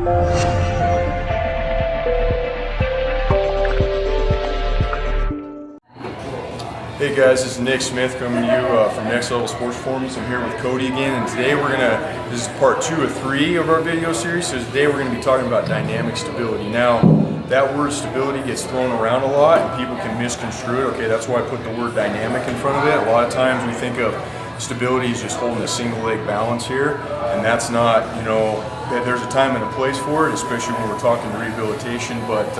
Hey guys, this is Nick Smith coming to you from Next Level Sports Performance. I'm here with Cody again, and today this is part 2 of 3 of our video series. So today we're going to be talking about dynamic stability. Now, that word stability gets thrown around a lot and people can misconstrue it. Okay, that's why I put the word dynamic in front of it. A lot of times we think of stability as just holding a single leg balance here, and that's not, there's a time and a place for it, especially when we're talking rehabilitation, but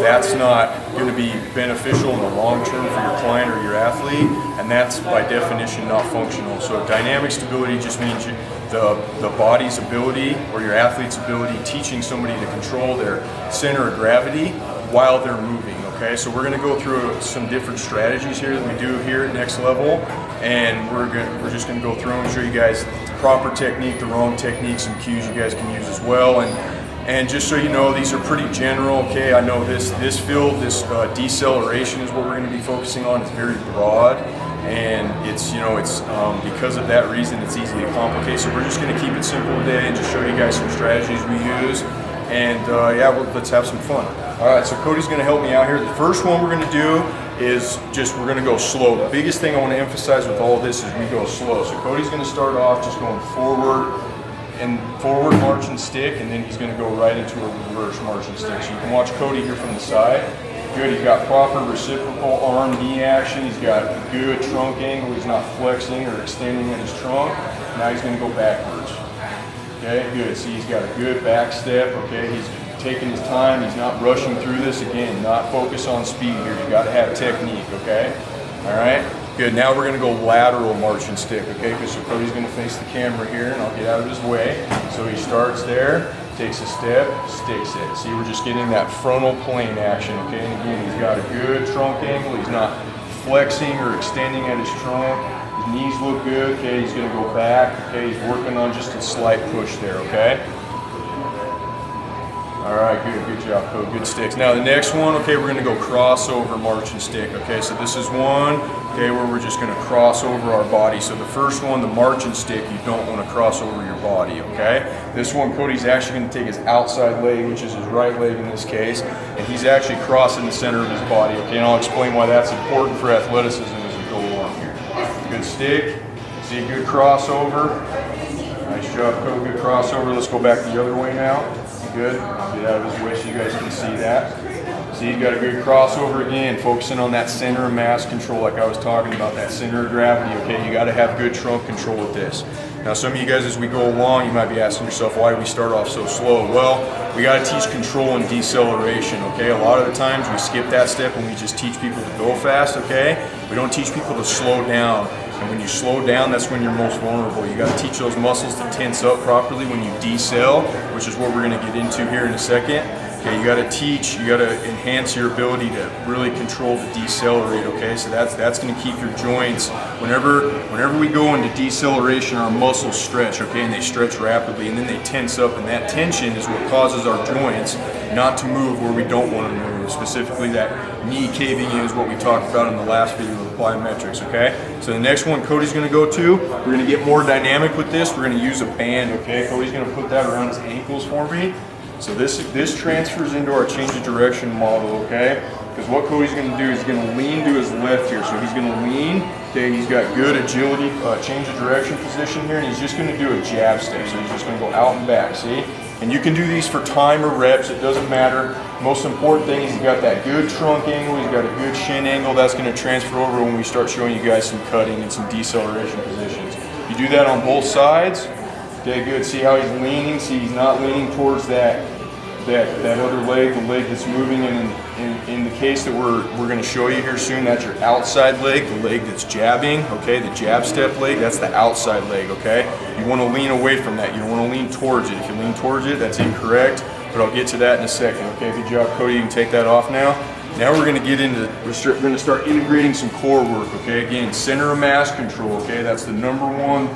that's not going to be beneficial in the long term for your client or your athlete, and that's by definition not functional. So dynamic stability just means the body's ability or your athlete's ability teaching somebody to control their center of gravity while they're moving. Okay, so we're going to go through some different strategies here that we do here at Next Level, and we're just going to go through and show you guys the proper technique, the wrong techniques, some cues you guys can use as well. And just so you know, these are pretty general. Okay, I know this field, this deceleration is what we're going to be focusing on. It's very broad, and it's because of that reason it's easy to complicate. So we're just going to keep it simple today and just show you guys some strategies we use. And yeah, let's have some fun. All right, so Cody's going to help me out here. The first one we're going to do is we're going to go slow. The biggest thing I want to emphasize with all of this is we go slow. So Cody's going to start off just going forward march and stick, and then he's going to go right into a reverse march and stick. So you can watch Cody here from the side. Good, he's got proper reciprocal arm knee action. He's got a good trunk angle. He's not flexing or extending at his trunk. Now he's going to go backwards. Okay, good. See, he's got a good back step. Okay, he's taking his time. He's not rushing through this. Again, not focus on speed here. You got to have technique. Okay. All right. Good. Now we're going to go lateral march and stick. Okay, because so Cody's going to face the camera here, and I'll get out of his way. So he starts there, takes a step, sticks it. See, we're just getting that frontal plane action. Okay, and again, he's got a good trunk angle. He's not flexing or extending at his trunk. Knees look good. Okay, he's going to go back. Okay, he's working on just a slight push there. Okay. All right, good job, Cody. Good sticks. Now the next one, okay, we're going to go crossover march and stick. Okay, so this is one, okay, where we're just going to cross over our body. So the first one, the march and stick, you don't want to cross over your body. Okay. This one, Cody's actually going to take his outside leg, which is his right leg in this case, and he's actually crossing the center of his body. Okay, and I'll explain why that's important for athleticism as we go along here. Good stick. See a good crossover. Nice job, Cody. Good crossover. Let's go back the other way now. Good. I'll get out of his way so you guys can see that. See, you got a good crossover again, focusing on that center of mass control like I was talking about, that center of gravity. Okay, you got to have good trunk control with this. Now, some of you guys, as we go along, you might be asking yourself, why do we start off so slow? Well, we got to teach control and deceleration. Okay, a lot of the times we skip that step and we just teach people to go fast. Okay, we don't teach people to slow down. And when you slow down, that's when you're most vulnerable. You got to teach those muscles to tense up properly when you decel, which is what we're going to get into here in a second. Okay, you got to teach, you got to enhance your ability to really control the decelerate. Okay, so that's going to keep your joints. Whenever we go into deceleration, our muscles stretch. Okay, and they stretch rapidly, and then they tense up, and that tension is what causes our joints not to move where we don't want to move. Specifically, that knee caving in is what we talked about in the last video of plyometrics. Okay, so the next one Cody's going to go to, we're going to get more dynamic with this. We're going to use a band. Okay, Cody's going to put that around his ankles for me. So this transfers into our change of direction model, okay? Because what Cody's going to do is he's going to lean to his left here. So he's going to lean, okay, he's got good agility, change of direction position here, and he's just going to do a jab step. So he's just going to go out and back, see? And you can do these for time or reps, it doesn't matter. Most important thing is he's got that good trunk angle, he's got a good shin angle. That's going to transfer over when we start showing you guys some cutting and some deceleration positions. You do that on both sides. Okay, good. See how he's leaning? See, he's not leaning towards that other leg, the leg that's moving. And in the case that we're going to show you here soon, that's your outside leg, the leg that's jabbing. Okay, the jab step leg, that's the outside leg. Okay, you want to lean away from that. You don't want to lean towards it. If you lean towards it, that's incorrect. But I'll get to that in a second. Okay, good job, Cody. You can take that off now. Now we're going to get into, we're going to start integrating some core work. Okay, again, center of mass control. Okay, that's the number one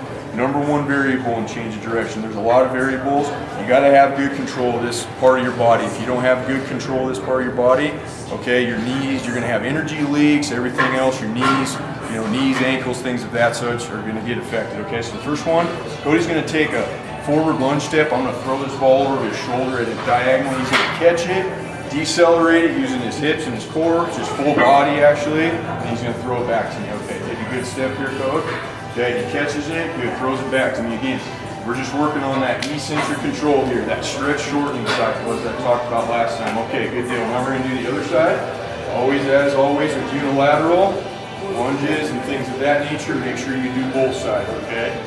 variable in change of direction. There's a lot of variables. You got to have good control of this part of your body. If you don't have good control of this part of your body, okay, your knees, you're going to have energy leaks, everything else, your knees, knees, ankles, things of that such are going to get affected. Okay, so the first one, Cody's going to take a forward lunge step. I'm gonna throw this ball over his shoulder at a diagonal. He's gonna catch it, decelerate it using his hips and his core, just full body actually, and he's gonna throw it back to me. Okay, take a good step here, coach. Okay, he catches it, good, throws it back to me again. We're just working on that eccentric control here, that stretch shortening cycle as I talked about last time. Okay, good deal. Now we're gonna do the other side. Always, as always, with unilateral lunges and things of that nature, make sure you do both sides, okay?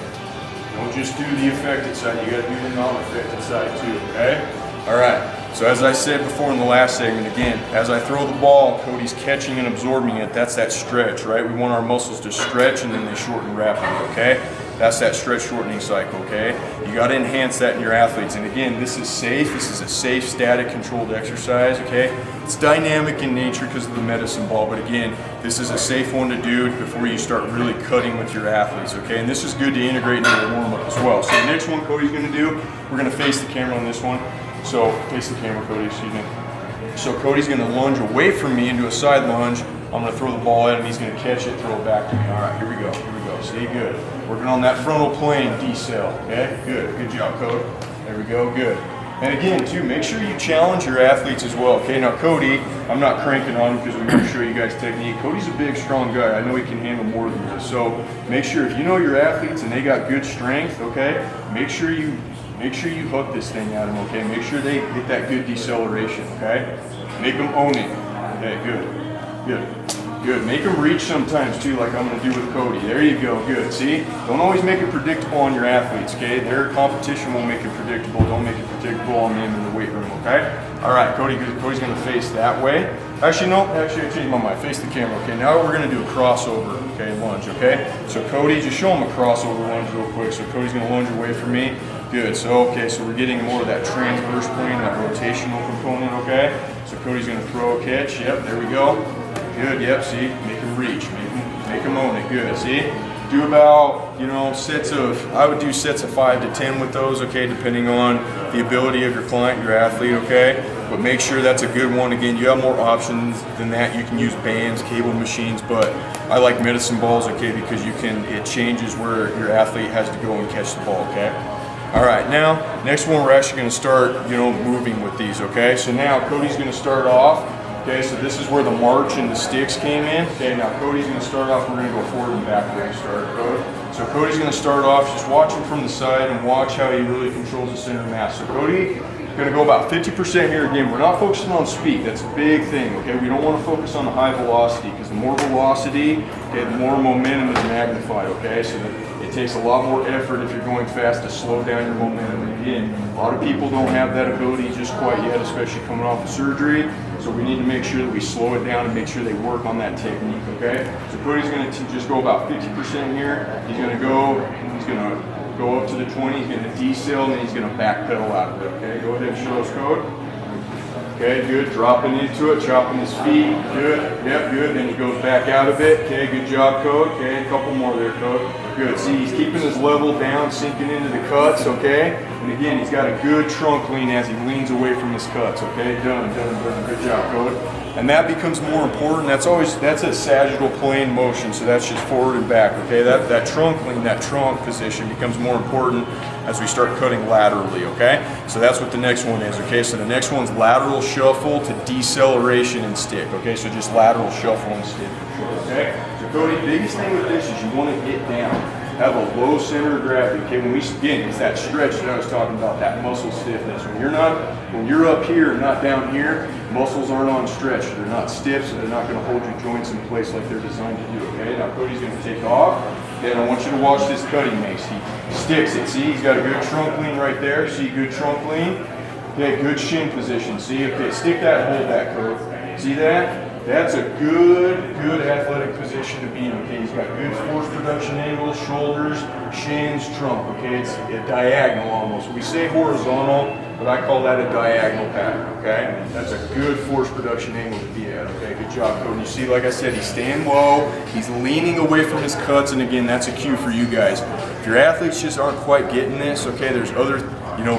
Don't just do the affected side, you gotta do the non-affected side too, okay? All right, so as I said before in the last segment, again, as I throw the ball, Cody's catching and absorbing it, that's that stretch, right? We want our muscles to stretch and then they shorten rapidly, okay? That's that stretch shortening cycle, okay? You gotta enhance that in your athletes. And again, this is safe. This is a safe, static, controlled exercise, okay? It's dynamic in nature because of the medicine ball, but again, this is a safe one to do before you start really cutting with your athletes, okay? And this is good to integrate into the warm-up as well. So the next one Cody's gonna do, we're gonna face the camera on this one. So, face the camera, Cody, excuse me. So Cody's gonna lunge away from me into a side lunge. I'm gonna throw the ball at him, he's gonna catch it, throw it back to me. All right, here we go. See, good. Working on that frontal plane decel, okay? Good job, Cody. There we go, good. And again, too, make sure you challenge your athletes as well, okay? Now, Cody, I'm not cranking on him because we're gonna show you guys technique. Cody's a big, strong guy. I know he can handle more than this. So make sure, if you know your athletes and they got good strength, okay, make sure you hook this thing at them, okay? Make sure they get that good deceleration, okay? Make them own it. Okay, good. Make them reach sometimes too, like I'm gonna do with Cody. There you go, good. See? Don't always make it predictable on your athletes, okay? Their competition will make it predictable. Don't make it predictable on them in the weight room, okay? All right, Cody's gonna face that way. Actually, no, I changed my mind. Face the camera, okay? Now we're gonna do a crossover, okay, lunge, okay? So Cody, just show him a crossover lunge real quick. So Cody's gonna lunge away from me. Good, so okay, so we're getting more of that transverse plane, that rotational component, okay? So Cody's gonna throw a catch, yep, there we go. Good, yep, see, make them reach, make them own it, good, see? Do about, I would do sets of 5 to 10 with those, okay, depending on the ability of your client, your athlete, okay? But make sure that's a good one. Again, you have more options than that. You can use bands, cable machines, but I like medicine balls, okay, because it changes where your athlete has to go and catch the ball, okay? All right, now, next one, we're actually gonna start, moving with these, okay? So now Cody's gonna start off. Okay, so this is where the march and the sticks came in. Okay, now Cody's gonna start off, we're gonna go forward and backward to start, Cody. So Cody's gonna start off, just watch him from the side and watch how he really controls the center of mass. So Cody, gonna go about 50% here. Again, we're not focusing on speed, that's a big thing, okay? We don't wanna focus on the high velocity, because the more velocity, okay, the more momentum is magnified, okay? So it takes a lot more effort if you're going fast to slow down your momentum. And again, a lot of people don't have that ability just quite yet, especially coming off of surgery. So we need to make sure that we slow it down and make sure they work on that technique, okay? So Cody's gonna just go about 50% here. He's gonna go up to the 20, he's gonna decel, and then he's gonna backpedal out of it, okay? Go ahead and show us, Cody. Okay, good, dropping into it, chopping his feet, good, yep, good, then he goes back out of it, okay, good job, Code, okay, a couple more there, Code, good, see, he's keeping his level down, sinking into the cuts, okay, and again, he's got a good trunk lean as he leans away from his cuts, okay, done, good job, Code, and that becomes more important, that's a sagittal plane motion, so that's just forward and back, okay, that trunk lean, that trunk position becomes more important as we start cutting laterally, okay? So that's what the next one is, okay? So the next one's lateral shuffle to deceleration and stick, okay? So just lateral shuffle and stick, okay? So Cody, biggest thing with this is you want to get down, have a low center of gravity, okay? Again, it's that stretch that I was talking about, that muscle stiffness. When you're up here and not down here, muscles aren't on stretch, they're not stiff, so they're not gonna hold your joints in place like they're designed to do, okay? Now Cody's gonna take off. Then I want you to watch this cutting mace. He sticks it. See, he's got a good trunk lean right there. See, good trunk lean. Okay, good shin position. See, okay, stick that, hold that, Code. See that? That's a good athletic position to be in. Okay, he's got good force production angles, shoulders, shins, trunk. Okay, it's a diagonal almost. We say horizontal, but I call that a diagonal pattern. Okay, that's a good force production angle to be at. Okay, good job, Cody. You see, like I said, he's staying low. He's leaning away from his cuts, and again, that's a cue for you guys. If your athletes just aren't quite getting this, okay, there's other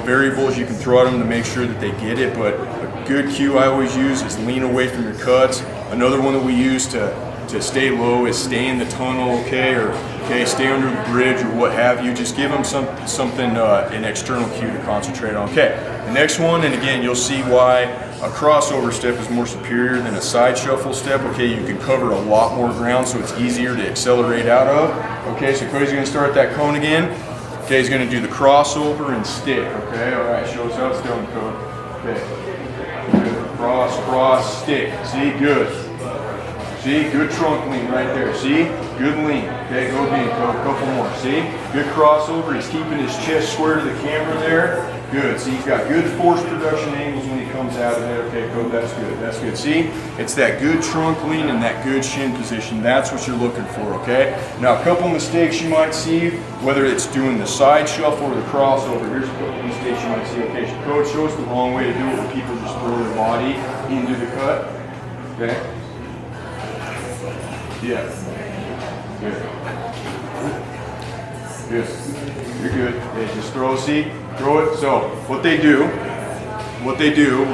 variables you can throw at them to make sure that they get it, but a good cue I always use is lean away from your cuts. Another one that we use to stay low is stay in the tunnel, okay, or okay, stay under the bridge or what have you. Just give them something, an external cue to concentrate on. Okay, the next one, and again, you'll see why a crossover step is more superior than a side shuffle step. Okay, you can cover a lot more ground, so it's easier to accelerate out of. Okay, so Cody's gonna start that cone again. Okay, he's gonna do the crossover and stick. Okay, all right, show us how it's done, Cody. Okay, good. Cross, stick. See, good. See, good trunk lean right there. See, good lean. Okay, go again, Cody. A couple more. See, good crossover. He's keeping his chest square to the camera there. Good. See, he's got good force production angles when he comes out of it. Okay, Cody, that's good. That's good. See, it's that good trunk lean and that good shin position. That's what you're looking for, okay? Now, a couple mistakes you might see, whether it's doing the side shuffle or the crossover. Here's a couple mistakes you might see. Okay, so Coach, show us the wrong way to do it where people just throw their body into the cut. Okay? Yeah. Good. Good. You're good. Yeah, just throw, see? Throw it. So what they do,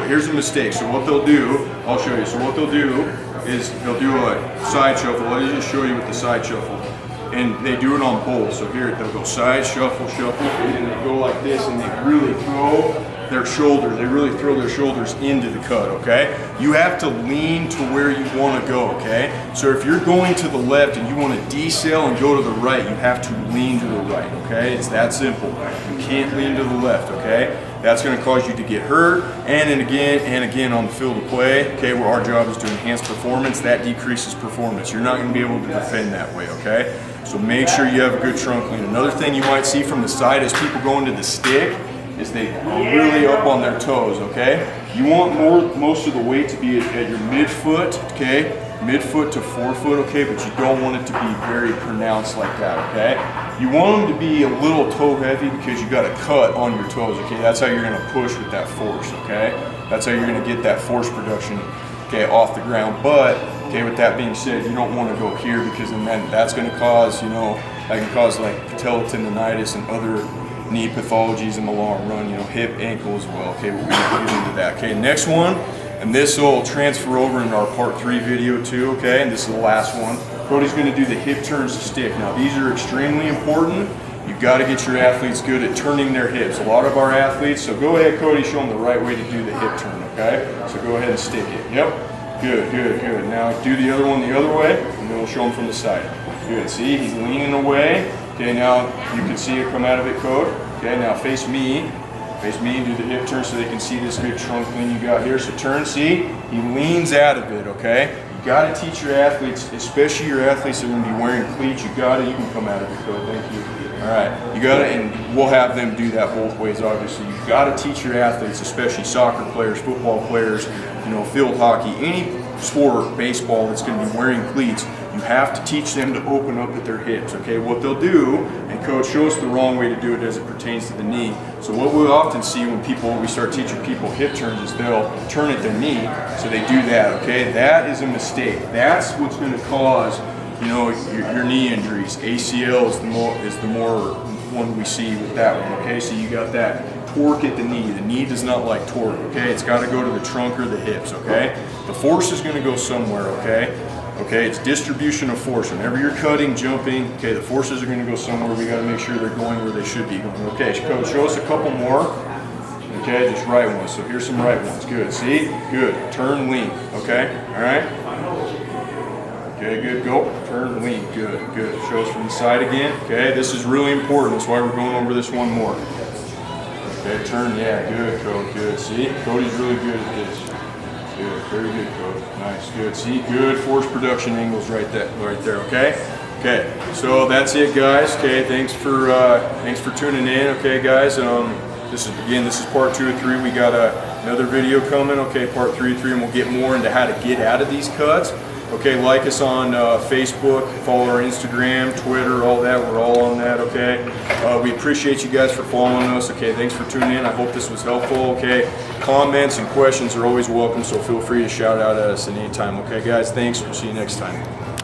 here's a mistake. So what they'll do, I'll show you. So what they'll do is they'll do a side shuffle. Let me just show you with the side shuffle. And they do it on both. So here they'll go side, shuffle, shuffle, and they go like this, and they really throw their shoulders. They really throw their shoulders into the cut, okay? You have to lean to where you want to go, okay? So if you're going to the left and you want to decel and go to the right, you have to lean to the right, okay? It's that simple. You can't lean to the left, okay? That's going to cause you to get hurt, and again on the field of play, okay, where our job is to enhance performance, that decreases performance. You're not going to be able to defend that way, okay? So make sure you have a good trunk lean. Another thing you might see from the side is people go into the stick, is they are really up on their toes, okay? You want most of the weight to be at your midfoot, okay? Midfoot to forefoot, okay? But you don't want it to be very pronounced like that, okay? You want them to be a little toe heavy because you got a cut on your toes, okay? That's how you're gonna push with that force, okay? That's how you're gonna get that force production, okay, off the ground. But, okay, with that being said, you don't wanna go here because then that's gonna cause, you know, that can cause like patellotendinitis and other knee pathologies in the long run, you know, hip, ankle as well. Okay, we'll get into that. Okay, next one, and this will transfer over into our part 3 video too, okay, and this is the last one. Cody's gonna do the hip turns to stick. Now, these are extremely important. You've got to get your athletes good at turning their hips. A lot of our athletes, so go ahead, Cody, show them the right way to do the hip turn, okay? So go ahead and stick it. Yep, good, good, good. Now do the other one the other way, and then we'll show them from the side. Good, see, he's leaning away. Okay, now you can see it come out of it, Code. Okay, now face me, and do the hip turn so they can see this good trunk lean you got here. So turn, see, he leans out of it, okay? You gotta teach your athletes, especially your athletes that are gonna be wearing cleats, you can come out of it, Code, thank you. All right, you gotta, and we'll have them do that both ways, obviously. You gotta teach your athletes, especially soccer players, football players, you know, field hockey, any sport, baseball that's gonna be wearing cleats, you have to teach them to open up at their hips, okay? What they'll do, and Coach shows the wrong way to do it as it pertains to the knee. So what we'll often see when we start teaching people hip turns is they'll turn at their knee, so they do that, okay? That is a mistake. That's what's gonna cause, you know, your knee injuries. ACL is the more one we see with that one, okay? So you got that torque at the knee. The knee does not like torque, okay? It's gotta go to the trunk or the hips, okay? The force is gonna go somewhere, okay? Okay, it's distribution of force. Whenever you're cutting, jumping, okay, the forces are gonna go somewhere. We gotta make sure they're going where they should be going. Okay, Coach, show us a couple more. Okay, just right ones. So here's some right ones. Good, see? Good. Turn, lean, okay? All right? Okay, good, go. Turn, lean, good, good. Show us from the side again. Okay, this is really important. That's why we're going over this one more. Okay, turn, yeah, good, Coach, good. See, Cody's really good at this. Good, very good, Coach. Nice, good. See, good force production angles right there, okay? Okay, so that's it, guys. Okay, thanks for tuning in, okay, guys. This is part 2 of 3. We got another video coming, okay, part 3 of 3, and we'll get more into how to get out of these cuts. Okay, like us on Facebook, follow our Instagram, Twitter, all that. We're all on that, okay? We appreciate you guys for following us. Okay, thanks for tuning in. I hope this was helpful, okay? Comments and questions are always welcome, so feel free to shout out at us at any time. Okay, guys, thanks. We'll see you next time.